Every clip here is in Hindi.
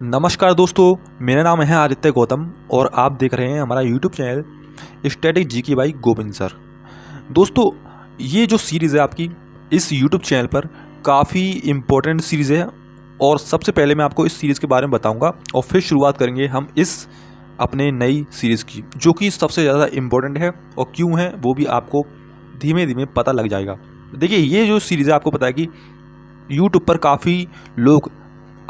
नमस्कार दोस्तों, मेरा नाम है आदित्य गौतम और आप देख रहे हैं हमारा YouTube channel static GK by Govind sir. दोस्तों, ये जो सीरीज़ है आपकी इस यूट्यूब चैनल पर काफ़ी इम्पोर्टेंट सीरीज़ है और सबसे पहले मैं आपको इस सीरीज़ के बारे में बताऊंगा और फिर शुरुआत करेंगे हम इस अपने नई सीरीज़ की, जो कि सबसे ज़्यादा इम्पोर्टेंट है और क्यों है वो भी आपको धीमे धीमे पता लग जाएगा। देखिए, ये जो सीरीज़ है आपको पता है कि यूट्यूब पर काफ़ी लोग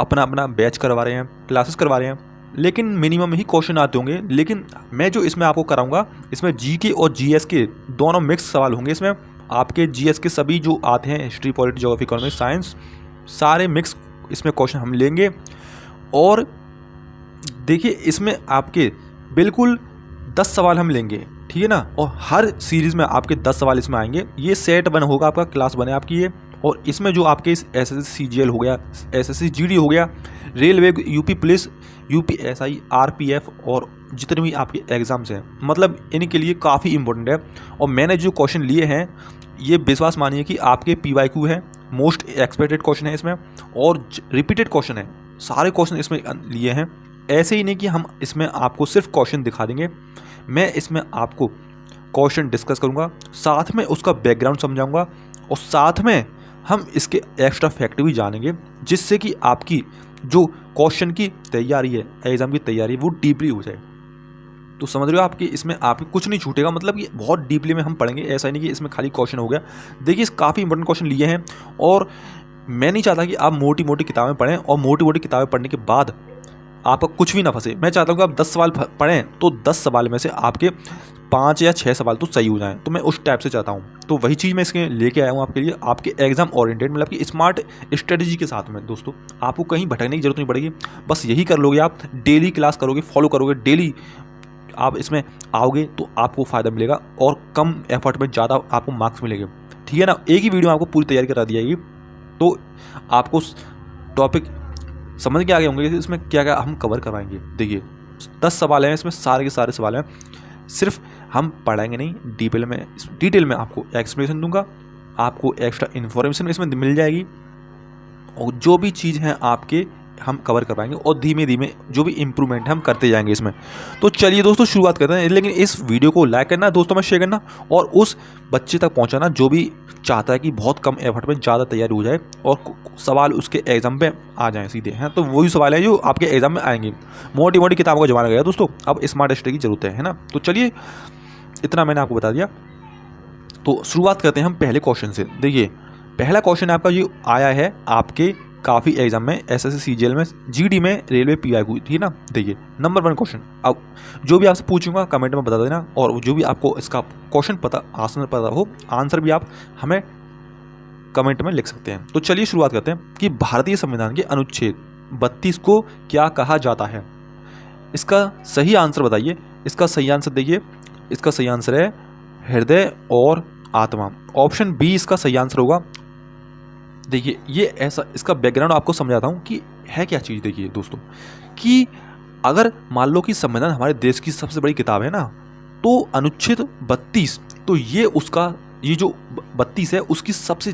अपना अपना बैच करवा रहे हैं, क्लासेस करवा रहे हैं, लेकिन मिनिमम ही क्वेश्चन आते होंगे। लेकिन मैं जो इसमें आपको कराऊंगा, इसमें जीके और जीएस के दोनों मिक्स सवाल होंगे। इसमें आपके जीएस के सभी जो आते हैं, history, polity, geography, economics, science, सारे मिक्स इसमें क्वेश्चन हम लेंगे। और देखिए, इसमें आपके बिल्कुल 10 सवाल हम लेंगे, ठीक है ना। और हर सीरीज़ में आपके 10 सवाल इसमें आएंगे। ये सेट 1 होगा, आपका क्लास 1 है आपकी ये। और इसमें जो आपके एसएससी सीजीएल हो गया, एसएससी जीडी हो गया, railway, UP police, UPSI, RPF और जितने भी आपके एग्ज़ाम्स हैं, मतलब इनके लिए काफ़ी इंपॉर्टेंट है। और मैंने जो क्वेश्चन लिए हैं, ये विश्वास मानिए कि आपके पीवाईक्यू है, मोस्ट एक्सपेक्टेड क्वेश्चन है इसमें और रिपीटेड क्वेश्चन है। सारे क्वेश्चन इसमें लिए हैं। ऐसे ही नहीं कि हम इसमें आपको सिर्फ क्वेश्चन दिखा देंगे, मैं इसमें आपको क्वेश्चन डिस्कस करूँगा, साथ में उसका बैकग्राउंड समझाऊँगा और साथ में हम इसके एक्स्ट्रा फैक्ट भी जानेंगे, जिससे कि आपकी जो क्वेश्चन की तैयारी है, एग्जाम की तैयारी, वो डीपली हो जाए। तो समझ रहे हो, आपकी इसमें आपके कुछ नहीं छूटेगा, मतलब कि बहुत डीपली में हम पढ़ेंगे। ऐसा ही नहीं कि इसमें खाली क्वेश्चन हो गया। देखिए, काफ़ी इंपॉर्टेंट क्वेश्चन लिए हैं और मैं नहीं चाहता कि आप मोटी मोटी किताबें पढ़ें और मोटी मोटी किताबें पढ़ने के बाद आपका कुछ भी ना फंसे। मैं चाहता हूँ कि आप 10 सवाल पढ़ें तो 10 सवाल में से आपके 5 या 6 सवाल तो सही हो जाएं। तो मैं उस टाइप से चाहता हूँ। तो वही चीज़ मैं इसके लेके आया हूँ आपके लिए, आपके एग्जाम ओरिएंटेड, मतलब कि स्मार्ट स्ट्रेटजी के साथ में। दोस्तों, आपको कहीं भटकने की जरूरत नहीं पड़ेगी। बस यही कर लोगे, आप डेली क्लास करोगे, फॉलो करोगे, डेली आप इसमें आओगे तो आपको फ़ायदा मिलेगा और कम एफर्ट में ज़्यादा आपको मार्क्स मिलेंगे, ठीक है ना। एक ही वीडियो में आपको पूरी तैयारी करा दी जाएगी, तो आपको टॉपिक समझ के आगे होंगे कि इसमें क्या क्या हम कवर करवाएंगे। देखिए, 10 सवाल हैं इसमें, सारे के सारे सवाल हैं। सिर्फ हम पढ़ाएंगे नहीं, डिटेल में आपको एक्सप्लेनेशन दूंगा, आपको एक्स्ट्रा इन्फॉर्मेशन इसमें मिल जाएगी और जो भी चीज़ हैं आपके हम कवर करवाएंगे और धीमे धीमे जो भी इम्प्रूवमेंट हम करते जाएंगे इसमें। तो चलिए दोस्तों, शुरुआत करते हैं। लेकिन इस वीडियो को लाइक करना, दोस्तों में शेयर करना और उस बच्चे तक पहुंचाना जो भी चाहता है कि बहुत कम एफर्ट में ज़्यादा तैयारी हो जाए और सवाल उसके एग्जाम पे आ जाएं सीधे हैं। तो वही सवाल है जो आपके एग्जाम में आएंगे। मोटी मोटी किताबों का जमाना गया दोस्तों, अब स्मार्ट स्टडी की जरूरत है ना। तो चलिए, इतना मैंने आपको बता दिया, तो शुरुआत करते हैं हम पहले क्वेश्चन से। देखिए, पहला क्वेश्चन आपका ये आया है आपके काफ़ी एग्जाम में, एसएससी सीजीएल में, जीडी में, रेलवे, पीवाईक्यू, ठीक है ना। देखिए, नंबर 1 क्वेश्चन। अब जो भी आपसे पूछूंगा कमेंट में बता देना, और जो भी आपको इसका क्वेश्चन पता, आंसर पता हो, आंसर भी आप हमें कमेंट में लिख सकते हैं। तो चलिए शुरुआत करते हैं कि भारतीय संविधान के अनुच्छेद 32 को क्या कहा जाता है। इसका सही आंसर बताइए। इसका सही आंसर देखिए, इसका सही आंसर है हृदय और आत्मा। ऑप्शन बी इसका सही आंसर होगा। देखिए, ये ऐसा, इसका बैकग्राउंड आपको समझाता हूँ कि है क्या चीज़। देखिए दोस्तों, कि अगर मान लो कि संविधान हमारे देश की सबसे बड़ी किताब है ना, तो अनुच्छेद 32, तो ये उसका, ये जो 32 है उसकी सबसे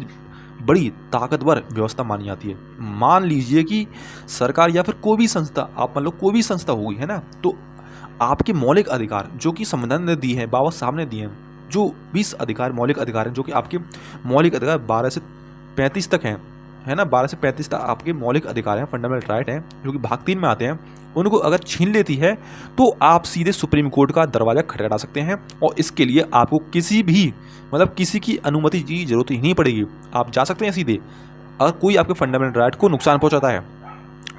बड़ी ताकतवर व्यवस्था मानी जाती है। मान लीजिए कि सरकार या फिर कोई भी संस्था, आप मान लो कोई भी संस्था होगी, है ना, तो आपके मौलिक अधिकार जो कि संविधान ने दिए हैं, बाबा साहब ने दिए हैं, जो 20 अधिकार, मौलिक अधिकार हैं, जो कि आपके मौलिक अधिकार 12 से 35 तक हैं, है ना। 12 से 35 तक आपके मौलिक अधिकार हैं, फंडामेंटल राइट हैं, जो कि भाग 3 में आते हैं। उनको अगर छीन लेती है तो आप सीधे सुप्रीम कोर्ट का दरवाजा खटखटा सकते हैं और इसके लिए आपको किसी भी, मतलब किसी की अनुमति की जरूरत ही नहीं पड़ेगी। आप जा सकते हैं सीधे, अगर कोई आपके फंडामेंटल राइट को नुकसान पहुंचाता है।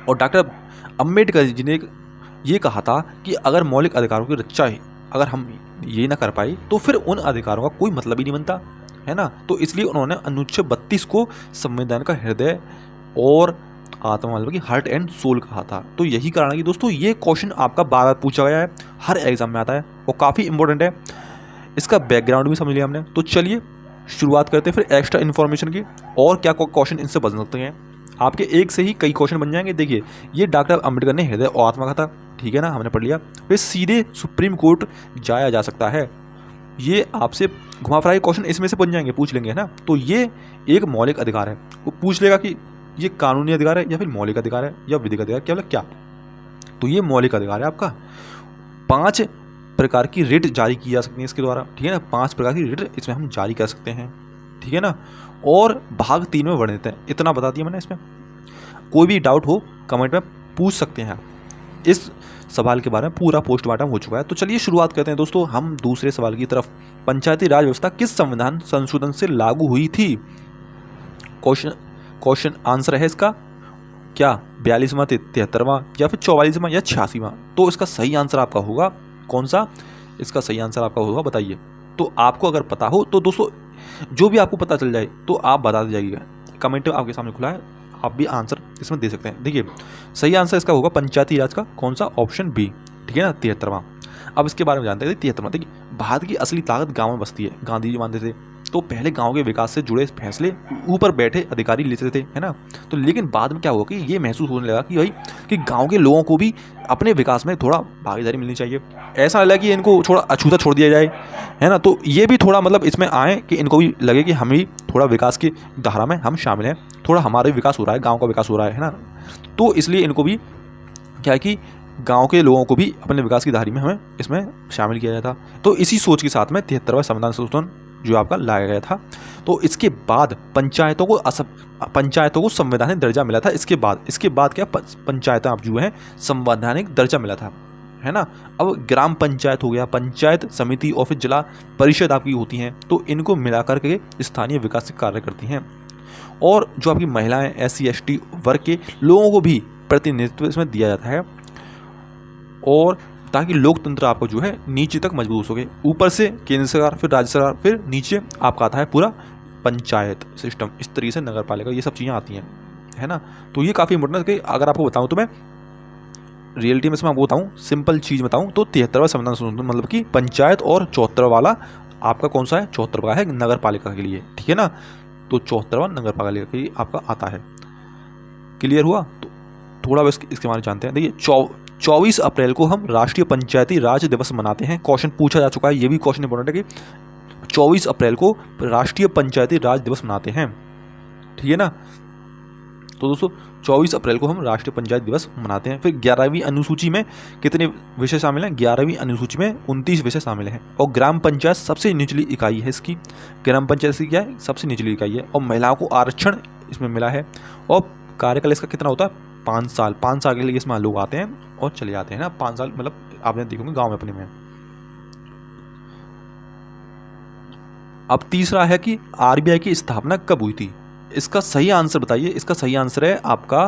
और डॉक्टर अम्बेडकर जी ने ये कहा था कि अगर मौलिक अधिकारों की रक्षा अगर हम ये ना कर पाए तो फिर उन अधिकारों का कोई मतलब ही नहीं बनता, है ना। तो इसलिए उन्होंने अनुच्छेद 32 को संविधान का हृदय और आत्मा, मतलब कि हार्ट एंड सोल कहा था। तो यही कारण है कि दोस्तों ये क्वेश्चन आपका बार बार पूछा गया है, हर एग्जाम में आता है और काफ़ी इंपॉर्टेंट है। इसका बैकग्राउंड भी समझ लिया हमने। तो चलिए शुरुआत करते हैं फिर एक्स्ट्रा इन्फॉर्मेशन की, और क्या क्वेश्चन इनसे बन सकते हैं। आपके एक से ही कई क्वेश्चन बन जाएंगे। देखिए, ये डॉक्टर अम्बेडकर ने हृदय और आत्मा कहा था, ठीक है ना, हमने पढ़ लिया। फिर सीधे सुप्रीम कोर्ट जाया जा सकता है, ये आपसे घुमा फिरा क्वेश्चन इसमें से बन जाएंगे, पूछ लेंगे, है ना। तो ये एक मौलिक अधिकार है, वो पूछ लेगा कि ये कानूनी अधिकार है या फिर मौलिक अधिकार है या विधिक अधिकार, क्या मतलब क्या, तो ये मौलिक अधिकार है आपका। 5 प्रकार की रिट जारी की जा सकती है इसके द्वारा, ठीक है ना। 5 प्रकार की रिट इसमें हम जारी कर सकते हैं, ठीक है ना। और भाग 3 में वर्णित है। इतना बता दिया मैंने इसमें। कोई भी डाउट हो कमेंट में पूछ सकते हैं आप। इस सवाल के बारे में पूरा पोस्टमार्टम हो चुका है। तो चलिए शुरुआत करते हैं दोस्तों हम दूसरे सवाल की तरफ। पंचायती राज व्यवस्था किस संविधान संशोधन से लागू हुई थी? क्वेश्चन आंसर है इसका क्या 42वां, 73वां या फिर 44वां या 86वां? तो इसका सही आंसर आपका होगा कौन सा? इसका सही आंसर आपका होगा, बताइए। तो आपको अगर पता हो तो दोस्तों जो भी आपको पता चल जाए तो आप बता दीजिएगा। कमेंट आपके सामने खुला है, आप भी आंसर इसमें दे सकते हैं। देखिए सही आंसर इसका होगा पंचायती राज का कौन सा? ऑप्शन बी, ठीक है ना, 73वां। अब इसके बारे में जानते हैं। 73वां, देखिए भारत की असली ताकत गाँव में बसती है, गांधी जी मानते थे। तो पहले गांव के विकास से जुड़े फैसले ऊपर बैठे अधिकारी लेते थे, है ना। तो लेकिन बाद में क्या हुआ कि ये महसूस होने लगा कि भाई कि गांव के लोगों को भी अपने विकास में थोड़ा भागीदारी मिलनी चाहिए। ऐसा लगा कि इनको थोड़ा अछूता छोड़ दिया जाए, है ना। तो ये भी थोड़ा मतलब इसमें आए कि इनको भी लगे कि हम भी थोड़ा विकास की धारा में हम शामिल हैं, थोड़ा हमारा भी विकास हो रहा है, गाँव का विकास हो रहा है ना। तो इसलिए इनको भी क्या है कि गांव के लोगों को भी अपने विकास की धारी में हमें इसमें शामिल किया जाता। तो इसी सोच के साथ में 73वां संविधान संशोधन जो आपका लाया गया था। तो इसके बाद पंचायतों को संवैधानिक दर्जा मिला था। इसके बाद क्या पंचायतें आप जो है संवैधानिक दर्जा मिला था, है ना। अब ग्राम पंचायत हो गया, पंचायत समिति और फिर जिला परिषद आपकी होती हैं। तो इनको मिलाकर के स्थानीय विकास के कार्य करती हैं। और जो आपकी महिलाएं, SC ST वर्ग के लोगों को भी प्रतिनिधित्व इसमें दिया जाता है, और ताकि लोकतंत्र आपको जो है नीचे तक मजबूत हो सके। ऊपर से केंद्र सरकार, फिर राज्य सरकार, फिर नीचे आपका आता है पूरा पंचायत सिस्टम। इस तरीके से नगर पालिका, ये सब चीज़ें आती हैं, है ना। तो ये काफ़ी इंपॉर्टेंट है कि अगर आपको बताऊं तो मैं रियलिटी में इसमें आपको बताऊं, सिंपल चीज़ बताऊं तो 73वां संविधान संशोधन मतलब कि पंचायत, और 74वां वाला आपका कौन सा है? 74वां है नगर पालिका के लिए, ठीक है ना। तो 74वां नगर पालिका के लिए आपका आता है। क्लियर हुआ? तो थोड़ा बस इसके बारे में जानते हैं। देखिए 24 अप्रैल को हम राष्ट्रीय पंचायती राज दिवस मनाते हैं। क्वेश्चन पूछा जा चुका है, ये भी क्वेश्चन इंपॉर्टेंट है कि 24 अप्रैल को राष्ट्रीय पंचायती राज दिवस मनाते हैं, ठीक है ना। तो दोस्तों 24 अप्रैल को हम राष्ट्रीय पंचायत दिवस मनाते हैं। फिर 11वीं अनुसूची में कितने विषय शामिल हैं? 11वीं अनुसूची में 29 विषय शामिल हैं। और ग्राम पंचायत सबसे निचली इकाई है इसकी। ग्राम पंचायत की क्या है? सबसे निचली इकाई है। और महिलाओं को आरक्षण इसमें मिला है। और कार्यकाल इसका कितना होता है? 5 साल। 5 साल के लिए इसमें लोग आते हैं और चले जाते हैं ना। 5 साल मतलब आपने देखोगे गांव में अपने में। अब तीसरा है कि RBI की स्थापना कब हुई थी? इसका सही आंसर बताइए। इसका सही आंसर है आपका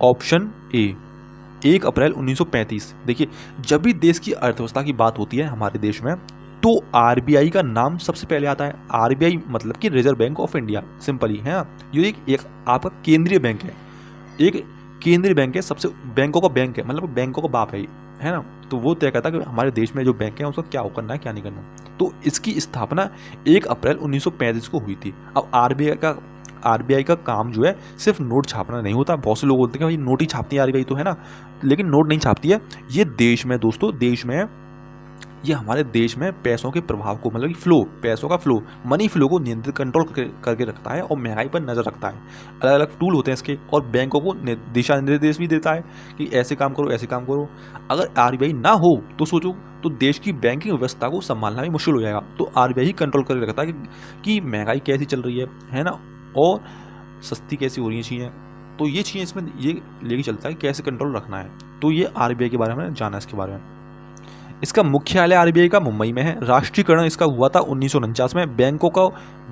ऑप्शन ए, 1 अप्रैल 1935। देखिए जब भी देश की अर्थव्यवस्था की बात होती है हमारे देश में तो RBI का नाम सबसे पहले आता है। RBI मतलब कि reserve bank of India, simple ही है। ये एक आपका केंद्रीय बैंक है, एक केंद्रीय बैंक है, सबसे बैंकों का बैंक है, मतलब बैंकों का बाप है ना। तो वो तय करता है कि हमारे देश में जो बैंक है उसका क्या करना है क्या नहीं करना। तो इसकी स्थापना 1 अप्रैल 1935 को हुई थी। अब RBI का काम जो है सिर्फ नोट छापना नहीं होता। बहुत से लोग बोलते हैं कि भाई नोट ही छापती है RBI तो, है ना। लेकिन नोट नहीं छापती है। ये देश में दोस्तों, देश में ये हमारे देश में पैसों के प्रभाव को, मतलब कि फ्लो, पैसों का फ्लो, मनी फ्लो को नियंत्रित कंट्रोल करके रखता है और महंगाई पर नजर रखता है। अलग अलग टूल होते हैं इसके, और बैंकों को दिशा निर्देश भी देता है कि ऐसे काम करो, ऐसे काम करो। अगर RBI ना हो तो सोचो तो देश की बैंकिंग व्यवस्था को संभालना भी मुश्किल हो जाएगा। तो RBI ही कंट्रोल करके रखता है कि महंगाई कैसी चल रही है ना, और सस्ती कैसी हो रही है चीज़ें। तो ये चीज़ें इसमें ये लेके चलता है कैसे कंट्रोल रखना है। तो ये RBI के बारे में जाना, इसके बारे में। इसका मुख्यालय RBI का मुंबई में है। राष्ट्रीयकरण इसका हुआ था 1949 में। बैंकों का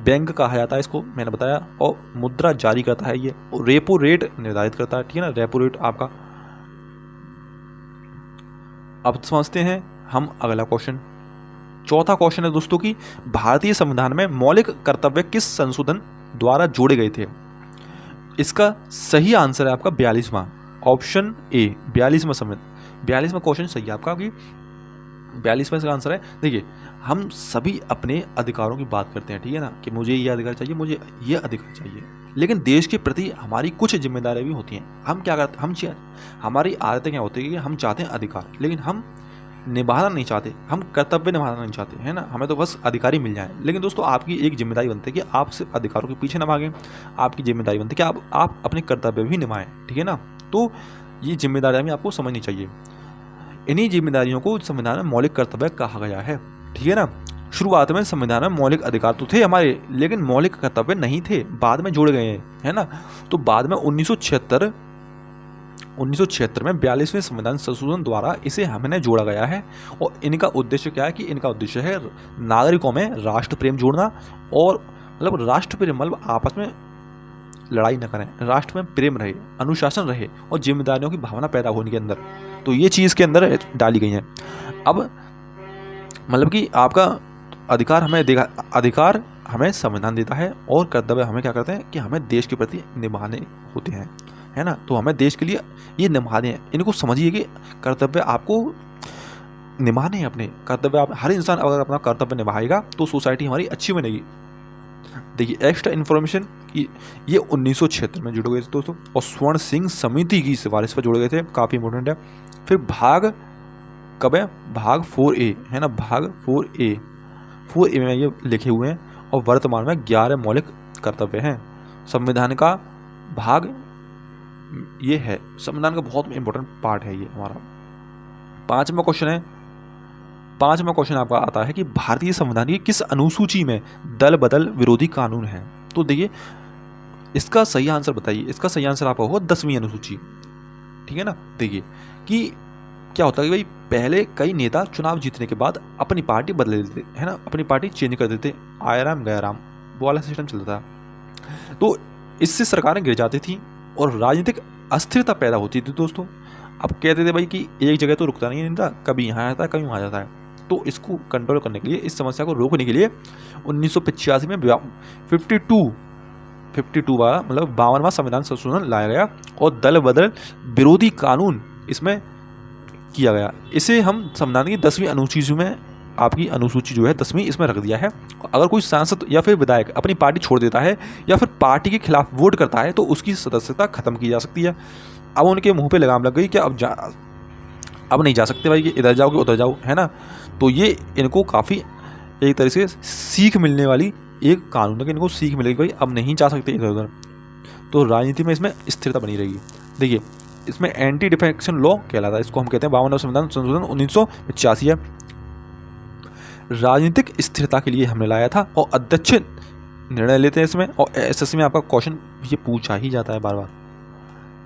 बैंक कहा जाता है इसको, मैंने बताया। और मुद्रा जारी करता है ये, और रेपो रेट निर्धारित करता है, ठीक है ना, रेपो रेट आपका। अब समझते हैं हम अगला क्वेश्चन। चौथा क्वेश्चन है दोस्तों कि भारतीय संविधान में मौलिक कर्तव्य किस संशोधन द्वारा जोड़े गए थे? इसका सही आंसर है आपका 42वां, ऑप्शन ए, 42वां संविधान। 42वां क्वेश्चन सही है आपका कि 42वां इसका आंसर है। देखिए हम सभी अपने अधिकारों की बात करते हैं, ठीक है ना, कि मुझे ये अधिकार चाहिए, मुझे ये अधिकार चाहिए। लेकिन देश के प्रति हमारी कुछ जिम्मेदारियां भी होती हैं। हम क्या करते हैं, हमारी आदतें क्या होती है कि हम चाहते हैं अधिकार, लेकिन हम निभाना नहीं चाहते, हम कर्तव्य निभाना नहीं चाहते, है ना। हमें तो बस अधिकारी मिल जाए। लेकिन दोस्तों आपकी एक जिम्मेदारी बनती है कि आप सिर्फ अधिकारों के पीछे न भागें। आपकी जिम्मेदारी बनती है कि आप अपने कर्तव्य भी निभाएं, ठीक है ना। तो ये जिम्मेदारियां भी आपको समझनी चाहिए। इन्हीं जिम्मेदारियों को संविधान में मौलिक कर्तव्य कहा गया है, ठीक है ना। शुरुआत में संविधान में मौलिक अधिकार तो थे हमारे, लेकिन मौलिक कर्तव्य नहीं थे, बाद में जोड़े गए हैं, है ना। तो बाद में 1976 में 42वें संविधान संशोधन द्वारा इसे हमने जोड़ा गया है। और इनका उद्देश्य क्या है कि इनका उद्देश्य है नागरिकों में राष्ट्र प्रेम जोड़ना, और मतलब राष्ट्र प्रेम मतलब आपस में लड़ाई न करें, राष्ट्र में प्रेम रहे, अनुशासन रहे और जिम्मेदारियों की भावना पैदा होने के अंदर, तो ये चीज़ के अंदर डाली गई है। अब मतलब कि आपका अधिकार हमें संविधान देता है, और कर्तव्य हमें क्या करते हैं कि हमें देश के प्रति निभाने होते हैं, है ना। तो हमें देश के लिए ये निभाने हैं। इनको समझिए कि कर्तव्य आपको निभाने हैं, अपने कर्तव्य आप, हर इंसान अगर अपना कर्तव्य निभाएगा तो सोसाइटी हमारी अच्छी बनेगी। देखिए एक्स्ट्रा इन्फॉर्मेशन कि ये 1976 में जुड़े गए थे दोस्तों, और स्वर्ण सिंह समिति की सिफारिश पर जोड़े गए थे, काफ़ी इंपॉर्टेंट है। फिर भाग कब है, भाग 4A है ना, भाग 4A में ये लिखे हुए हैं, और वर्तमान में 11 मौलिक कर्तव्य हैं। संविधान का भाग ये है, संविधान का बहुत इंपॉर्टेंट पार्ट है ये हमारा। पांचवा क्वेश्चन आपका आता है कि भारतीय संविधान की किस अनुसूची में दल बदल विरोधी कानून है। तो देखिए इसका सही आंसर बताइए। इसका सही आंसर आपका होगा 10वीं अनुसूची, ठीक है ना। देखिए कि क्या होता है कि भाई पहले कई नेता चुनाव जीतने के बाद अपनी पार्टी बदल देते, है ना, अपनी पार्टी चेंज कर देते, आया गया राम, वो वाला सिस्टम चलता था। तो इससे सरकारें गिर जाती थी और राजनीतिक अस्थिरता पैदा होती थी दोस्तों। अब कहते थे भाई कि एक जगह तो रुकता नहीं नेता, कभी यहाँ आता है कभी वहाँ जाता है। तो इसको कंट्रोल करने के लिए, इस समस्या को रोकने के लिए 1985 में 52 वाला मतलब 52वां संविधान संशोधन लाया गया, और दल बदल विरोधी कानून इसमें किया गया। इसे हम संविधान की 10वीं अनुसूची में, आपकी अनुसूची जो है 10वीं, इसमें रख दिया है। अगर कोई सांसद या फिर विधायक अपनी पार्टी छोड़ देता है या फिर पार्टी के खिलाफ वोट करता है तो उसकी सदस्यता खत्म की जा सकती है। अब उनके मुंह पे लगाम लग गई कि अब नहीं जा सकते भाई, कि इधर जाओ कि उधर जाओ, है ना। तो ये इनको काफ़ी एक तरह से सीख मिलने वाली एक कानून है कि इनको सीख मिलेगी भाई अब नहीं जा सकते इधर उधर। तो राजनीति में इसमें स्थिरता बनी रहेगी। देखिए इसमें एंटी डिफेक्शन लॉ कहलाता है, इसको हम कहते हैं 52वां संविधान संशोधन 1985 है। राजनीतिक स्थिरता के लिए हमने लाया था, और अध्यक्ष निर्णय लेते हैं इसमें, और एसएससी में आपका क्वेश्चन ये पूछा ही जाता है बार बार।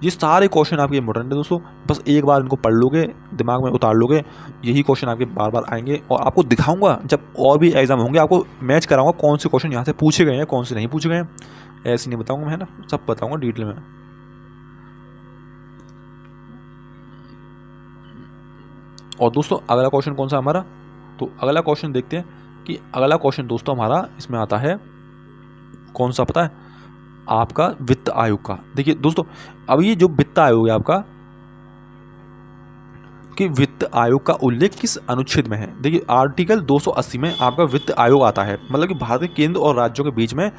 ये सारे क्वेश्चन आपके इंपॉर्टेंट है दोस्तों, बस एक बार इनको पढ़ लोगे, दिमाग में उतार लोगे, यही क्वेश्चन आपके बार बार आएंगे। और आपको दिखाऊंगा जब और भी एग्जाम होंगे, आपको मैच कराऊंगा कौन से क्वेश्चन यहाँ से पूछे गए हैं, कौन से नहीं पूछे गए हैं। ऐसे नहीं बताऊंगा मैं, है ना, सब बताऊंगा डिटेल में। और दोस्तों अगला क्वेश्चन कौन सा हमारा, तो अगला क्वेश्चन देखते हैं कि अगला क्वेश्चन दोस्तों हमारा इसमें आता है कौन सा, पता है आपका, वित्त आयोग का। देखिए दोस्तों अब ये जो वित्त आयोग है आपका, कि वित्त आयोग का उल्लेख किस अनुच्छेद में है। देखिए आर्टिकल 280 में आपका वित्त आयोग आता है, मतलब कि भारत के केंद्र और राज्यों के बीच में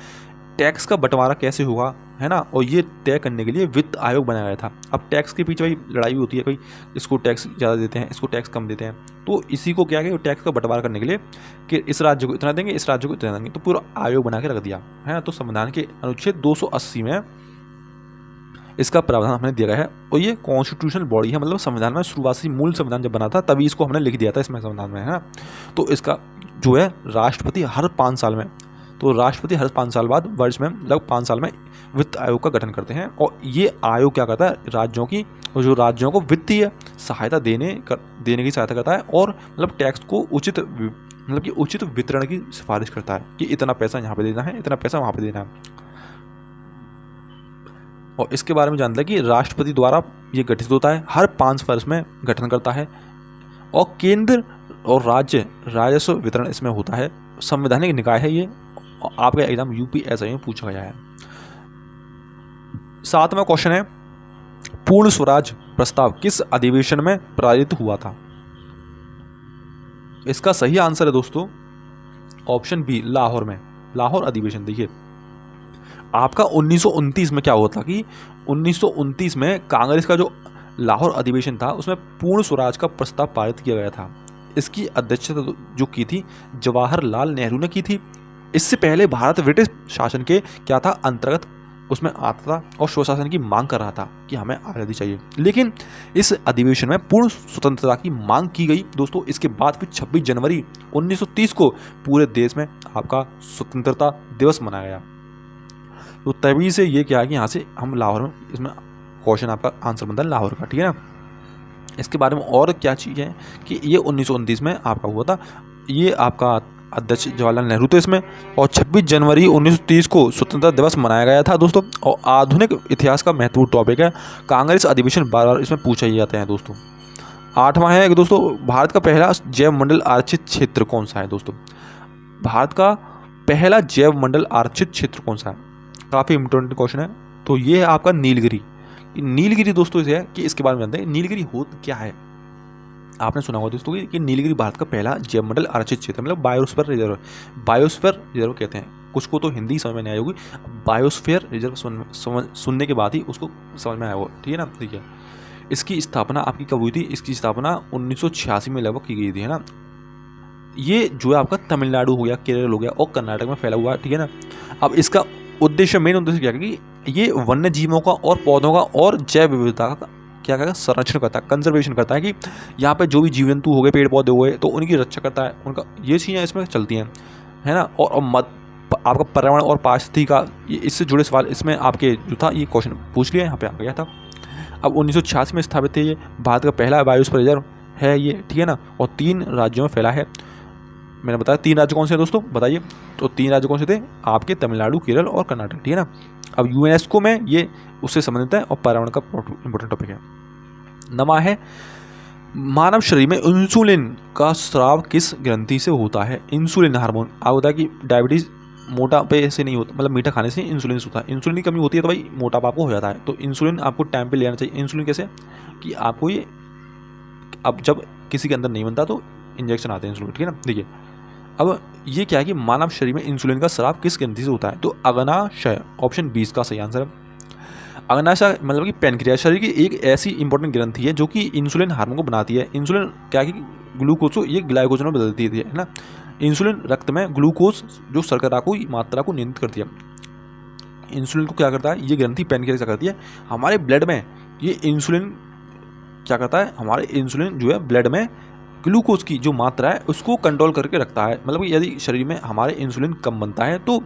टैक्स का बंटवारा कैसे होगा, है ना, और ये तय करने के लिए वित्त आयोग बनाया गया था। अब टैक्स के पीछे भाई लड़ाई होती है, कोई इसको टैक्स ज़्यादा देते हैं, इसको टैक्स कम देते हैं, तो इसी को क्या है कि टैक्स का बंटवारा करने के लिए कि इस राज्य को इतना देंगे, इस राज्य को इतना देंगे, तो पूरा आयोग बना के रख दिया है। तो संविधान के अनुच्छेद 280 में इसका प्रावधान हमने दिया गया है, और ये कॉन्स्टिट्यूशनल बॉडी है, मतलब संविधान में शुरुआती मूल संविधान जब बना था तभी इसको हमने लिख दिया था इसमें संविधान में, है ना। तो इसका जो है राष्ट्रपति हर 5 साल में, तो राष्ट्रपति हर 5 साल बाद, वर्ष में लगभग 5 साल में वित्त आयोग का गठन करते हैं। और ये आयोग क्या करता है, राज्यों की, और जो राज्यों को वित्तीय सहायता देने की सहायता करता है, और मतलब टैक्स को उचित वितरण की सिफारिश करता है कि इतना पैसा यहाँ पे देना है, इतना पैसा वहाँ पे देना है। और इसके बारे में जानता है कि राष्ट्रपति द्वारा ये गठित होता है, हर 5 वर्ष में गठन करता है, और केंद्र और राज्य राजस्व वितरण इसमें होता है। संवैधानिक निकाय है ये, और आपका एग्जाम यूपीएससी में पूछा गया है। 7वां क्वेश्चन है, पूर्ण स्वराज प्रस्ताव किस अधिवेशन में पारित हुआ था। इसका सही आंसर है दोस्तों ऑप्शन बी, लाहौर में, लाहौर अधिवेशन। देखिए आपका 1929 में क्या हुआ था कि 1929 में कांग्रेस का जो लाहौर अधिवेशन था उसमें पूर्ण स्वराज का प्रस्ताव पारित किया गया था। इसकी अध्यक्षता जो की थी जवाहरलाल नेहरू ने की थी। इससे पहले भारत ब्रिटिश शासन के क्या था, अंतर्गत उसमें आता था और स्वशासन की मांग कर रहा था कि हमें आज़ादी चाहिए। लेकिन इस अधिवेशन में पूर्ण स्वतंत्रता की मांग की गई दोस्तों। इसके बाद फिर 26 जनवरी 1930 को पूरे देश में आपका स्वतंत्रता दिवस मनाया गया। तो तभी से ये क्या है कि यहाँ से हम लाहौर में, इसमें क्वेश्चन आपका आंसर बनता है लाहौर का, ठीक है ना। इसके बारे में और क्या चीज़ है कि ये 1929 में आपका हुआ था, ये आपका अध्यक्ष जवाहरलाल नेहरू थे इसमें, और 26 जनवरी 1930 को स्वतंत्रता दिवस मनाया गया था दोस्तों। और आधुनिक इतिहास का महत्वपूर्ण टॉपिक है, कांग्रेस अधिवेशन बार बार इसमें पूछा ही जाते हैं दोस्तों। 8वां है दोस्तों, भारत का पहला जैव मंडल आरक्षित क्षेत्र कौन सा है दोस्तों। भारत का पहला जैव मंडल आरक्षित क्षेत्र कौन सा है, काफ़ी इंपॉर्टेंट क्वेश्चन है। तो ये है आपका नीलगिरी। नीलगिरी दोस्तों इसे है कि इसके बारे में जानते हैं, नीलगिरी होता क्या है। आपने सुना होगा दोस्तों कि नीलगिरी भारत का पहला जैव मंडल आरक्षित क्षेत्र, मतलब बायोस्फीयर रिजर्व, बायोस्फीयर रिजर्व कहते हैं। कुछ को तो हिंदी समझ में नहीं आई होगी, बायोस्फीयर रिजर्व सुनने के बाद ही उसको समझ में आया होगा, ठीक है ना। ठीक है, इसकी स्थापना आपकी कब हुई थी, इसकी स्थापना 1986 में लगभग की गई थी, है ना। ये जो है आपका तमिलनाडु हो गया, केरल हो गया और कर्नाटक में फैला हुआ है, ठीक है ना। अब इसका उद्देश्य, मेन उद्देश्य क्या है कि ये वन्य जीवों का और पौधों का और जैव विविधता का क्या करेगा, संरक्षण करता है, कंजर्वेशन करता है, कि यहाँ पे जो भी जीव जंतु हो गए, पेड़ पौधे हो गए, तो उनकी रक्षा करता है, उनका ये चीज़ें इसमें चलती हैं, है ना। और आपका पर्यावरण और पारिस्थितिकी का इससे जुड़े सवाल इसमें आपके जो था ये क्वेश्चन पूछ लिया, यहाँ पे आ गया था। अब 1986 में स्थापित है, ये भारत का पहला बायोस्फीयर रिजर्व है ये, ठीक है ना। और 3 राज्यों में फैला है। मैंने बताया 3 राज्य कौन से हैं दोस्तों, बताइए। तो 3 राज्य कौन से थे आपके, तमिलनाडु, केरल और कर्नाटक, ठीक है ना। अब यूनेस्को में ये उससे संबंधित है और पर्यावरण का इंपॉर्टेंट टॉपिक है। नमा है, मानव शरीर में इंसुलिन का स्राव किस ग्रंथि से होता है। इंसुलिन हार्मोन, आप होता है कि डायबिटीज़ मोटापे से नहीं होता, मतलब मीठा खाने से इंसुलिन होता है। इंसुलिन की कमी होती है तो भाई मोटापा आपको हो जाता है। तो इंसुलिन आपको टाइम पे लेना चाहिए। इंसुलिन कैसे कि आपको ये, अब जब किसी के अंदर नहीं बनता तो इंजेक्शन आते हैं इंसुलिन, ठीक है ना। देखिए अब ये क्या है कि मानव शरीर में इंसुलिन का स्राव किस ग्रंथि से होता है, तो अग्नाशय, ऑप्शन 20 का सही आंसर है। अग्नाशय मतलब कि पैनक्रियाज, शरीर की एक ऐसी इंपॉर्टेंट ग्रंथि है जो कि इंसुलिन हार्मोन को बनाती है। इंसुलिन क्या है कि ग्लूकोज को ये ग्लाइकोजन में बदलती है ना। इंसुलिन रक्त में ग्लूकोज जो शर्करा को मात्रा को नियंत्रित करती है। इंसुलिन को क्या करता है, ये ग्रंथि पैनक्रियाज करती है। हमारे ब्लड में ये इंसुलिन क्या करता है, हमारे इंसुलिन जो है ब्लड में ग्लूकोज की जो मात्रा है उसको कंट्रोल करके रखता है। मतलब कि यदि शरीर में हमारे इंसुलिन कम बनता है तो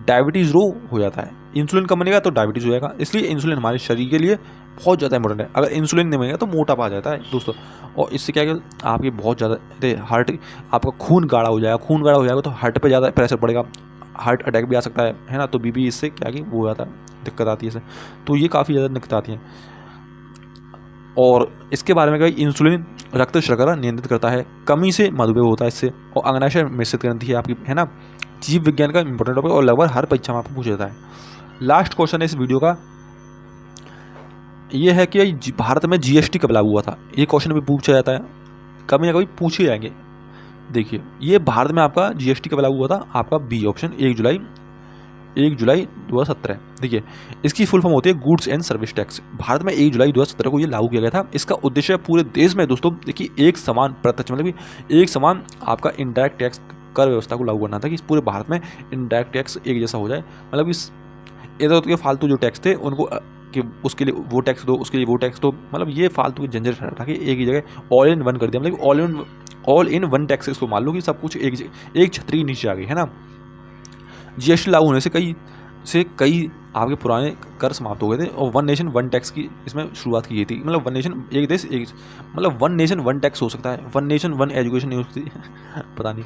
डायबिटीज़ रोग हो जाता है। इंसुलिन कम बनेगा तो डायबिटीज़ हो जाएगा। इसलिए इंसुलिन हमारे शरीर के लिए बहुत ज़्यादा इंपॉर्टेंट है। अगर इंसुलिन नहीं बनेगा तो मोटापा आ जाता है दोस्तों। और इससे क्या है, आपके बहुत ज़्यादा हार्ट, आपका खून गाढ़ा हो जाएगा। खून गाढ़ा हो जाएगा तो हार्ट पर ज़्यादा प्रेशर पड़ेगा, हार्ट अटैक भी आ सकता है ना। तो बीपी, इससे क्या कि वो हो जाता है, दिक्कत आती है इससे। तो ये काफ़ी ज़्यादा दिक्कत आती है। और इसके बारे में क्या, इंसुलिन रक्त शर्करा नियंत्रित करता है, कमी से मधुमेह होता है इससे। और अग्नाशय मिश्रित ग्रंथि है आपकी, है ना। जीव विज्ञान का इंपॉर्टेंट टॉपिक और लगभग हर परीक्षा में आपको पूछा जाता है। लास्ट क्वेश्चन है इस वीडियो का, ये है कि भारत में जीएसटी कब लागू हुआ था। ये क्वेश्चन भी पूछा जाता है, कभी ना कभी पूछे जाएंगे। देखिए ये भारत में आपका जीएसटी कब लागू हुआ था, आपका बी ऑप्शन 1 जुलाई 2017। देखिए इसकी फुल फॉर्म होती है goods and service tax. Bharat में 1 जुलाई 2017 को ये लागू किया गया था। इसका उद्देश्य पूरे देश में दोस्तों देखिए एक समान प्रत्यक्ष, मतलब कि एक समान आपका इनडायरेक्ट टैक्स कर व्यवस्था को लागू करना था, कि पूरे भारत में इनडायरेक्ट टैक्स एक जैसा हो जाए। मतलब इस इधर उधर के फालतू जो टैक्स थे उनको कि उसके लिए वो टैक्स दो, उसके लिए वो टैक्स दो, मतलब ये फालतू की झंझट हटा के एक ही जगह ऑल इन वन कर दिया। मतलब ऑल इन वन टैक्स इसको मान लो कि सब कुछ एक छतरी के नीचे आ गई, है ना। जीएसटी लागू होने से कई आपके पुराने कर समाप्त हो गए थे और वन नेशन वन टैक्स की इसमें शुरुआत की गई थी। मतलब वन नेशन एक देश एक, मतलब वन नेशन वन टैक्स हो सकता है, वन नेशन वन एजुकेशन नहीं हो सकती पता नहीं।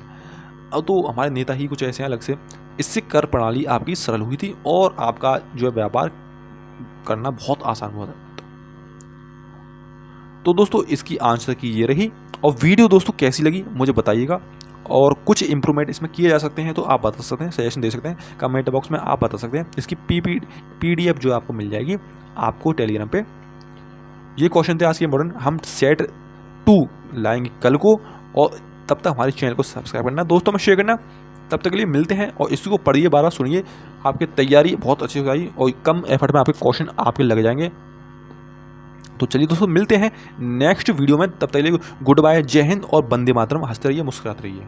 अब तो हमारे नेता ही कुछ ऐसे हैं अलग से। इससे कर प्रणाली आपकी सरल हुई थी और आपका जो है व्यापार करना बहुत आसान हुआ था। तो दोस्तों इसकी आंसर की ये रही। और वीडियो दोस्तों कैसी लगी मुझे बताइएगा, और कुछ इंप्रूवमेंट इसमें किए जा सकते हैं तो आप बता सकते हैं, सजेशन दे सकते हैं कमेंट बॉक्स में, आप बता सकते हैं। इसकी पीडीएफ जो आपको मिल जाएगी आपको टेलीग्राम पे। ये क्वेश्चन थे आज के इंपॉर्टेंट। हम सेट 2 लाएंगे कल को, और तब तक हमारे चैनल को सब्सक्राइब करना, दोस्तों में शेयर करना। तब तक के लिए मिलते हैं, और इसको पढ़िए, बार बार सुनिए, आपकी तैयारी बहुत अच्छी हो जाएगी और कम एफर्ट में आपके क्वेश्चन आपके लग जाएंगे। तो चलिए दोस्तों मिलते हैं नेक्स्ट वीडियो में, तब तक के लिए गुड बाय, जय हिंद और वंदे मातरम। हंसते रहिए, मुस्कुराते रहिए।